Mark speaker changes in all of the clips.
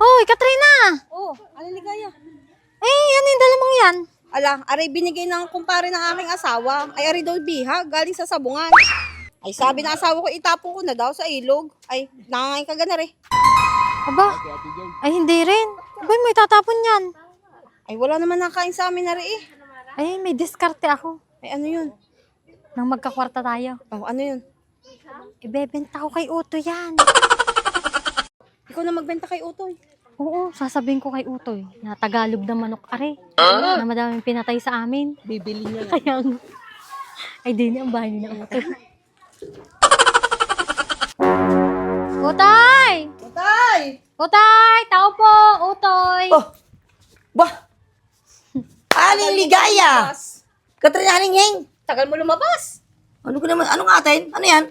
Speaker 1: Hoy, Katrina!
Speaker 2: Oh, Aling Ligaya.
Speaker 1: Ano yung dala mong yan?
Speaker 2: Ala, aray binigay ng kumpare ng aking asawa. Ay, aray daw biha, galing sa sabungan. Ay, sabi ng asawa ko, itapon ko na daw sa ilog. Ay, nangangay ka gana rin.
Speaker 1: Aba, ay hindi rin. Abay, may tatapon yan.
Speaker 2: Ay, wala naman nakain sa amin na rin eh.
Speaker 1: Ay, may diskarte ako.
Speaker 2: Ay, ano yun?
Speaker 1: Nang magkakwarta tayo.
Speaker 2: Oh, ano yun?
Speaker 1: Ibebenta ko kay Uto yan.
Speaker 2: Ikaw na magbenta kay Utoy.
Speaker 1: Oo, sasabihin ko kay Utoy na Tagalog na manok are. Na madaming pinatay sa amin.
Speaker 2: Bibili niya.
Speaker 1: Kaya nga. Ay, di na ang bahay ni na Utoy. Utoy!
Speaker 2: Utoy!
Speaker 1: Utoy! Tao po! Utoy!
Speaker 3: Oh! Bah! Aling Ligaya! Katrina Haninghing!
Speaker 2: Tagal mo lumabas.
Speaker 3: Ano ko naman? Anong atin? Ano yan?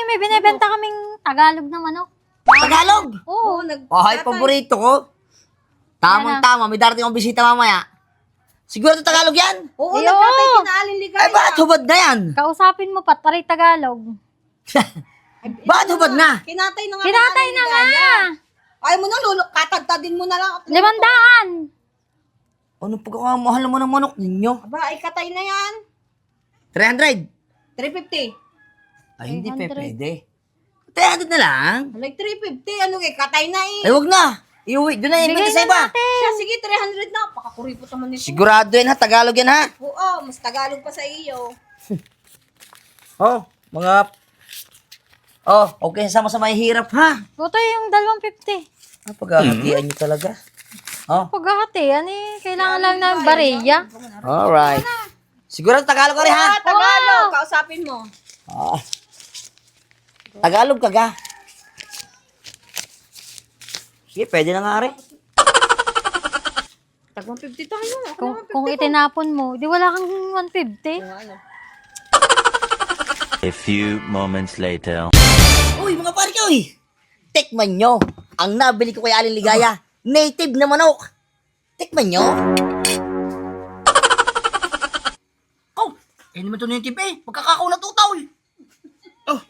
Speaker 1: May binibenta kaming Tagalog na manok.
Speaker 3: Tagalog!
Speaker 1: Oo.
Speaker 3: Ay, paborito ko. Tamang-tama, may darating akong bisita mamaya. Siguro ito Tagalog yan?
Speaker 2: Oo,
Speaker 1: Iyo!
Speaker 2: nagkatay ka na Aling Ligaya.
Speaker 3: Ay, bakit hubad na yan?
Speaker 1: Kausapin mo pa, taray Tagalog.
Speaker 3: Bakit hubad na?
Speaker 2: Kinatay na nga.
Speaker 1: Kinatay na nga!
Speaker 2: Ay mo na, katagtadin mo na lang.
Speaker 1: 500!
Speaker 3: Ano pagkakamahal naman ng manok ninyo?
Speaker 2: Aba, ay katay na yan.
Speaker 3: 300?
Speaker 2: 350.
Speaker 3: Ay, hindi
Speaker 1: 300.
Speaker 3: pwede. 300 na lang?
Speaker 2: Like 350, ano kay katay na eh.
Speaker 3: Ay, wag na. Iuwi. Doon na yung
Speaker 1: Bigay
Speaker 3: sa
Speaker 1: na
Speaker 3: iba.
Speaker 1: natin.
Speaker 2: Siya, sige, 300 na. Pakakuripot naman nito.
Speaker 3: Sigurado yan ha. Tagalog yan ha.
Speaker 2: Oo, mas Tagalog pa sa iyo.
Speaker 3: Oh, mga... Oh, okay. Sama-sama hirap ha.
Speaker 1: Utoy, yung 250.
Speaker 3: Paghahatian nyo talaga. Oh,
Speaker 1: Paghahatian kailangan lang ng bariya.
Speaker 3: alright. Sigurado Tagalog ka rin ha.
Speaker 2: Tagalog, kausapin mo.
Speaker 3: Ah. Tagalog ka ga. Sige, pwede na nga rin.
Speaker 2: Tag 150 tayo.
Speaker 1: Kung itinapon mo, di wala kang 150.
Speaker 4: A few moments later.
Speaker 3: Uy, mga pare ko eh. Tikman nyo. Ang nabili ko kay Aling Ligaya. Native na manok. Tikman nyo. Oh, eh naman ito native eh. Magkakakaunat utaw eh.
Speaker 5: Oh.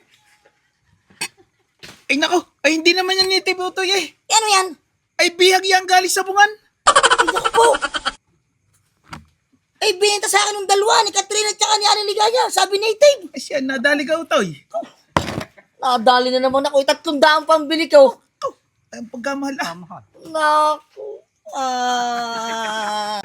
Speaker 5: Ay nako, ay hindi naman yan ni Tibutoy eh.
Speaker 3: Eh, ano yan?
Speaker 5: Ay bihag yan galing sa bungan.
Speaker 3: Ay, naku po. Ay, binenta sa akin ng dalawa ni Katrina at saka ni Aling Ligaya. Sabi native.
Speaker 5: Ay siya, nadali ka utoy.
Speaker 3: Nadali na naman ako. 300 pambili ko.
Speaker 5: Oh, ay ang pagkamahal ah.
Speaker 3: Naku. Ah.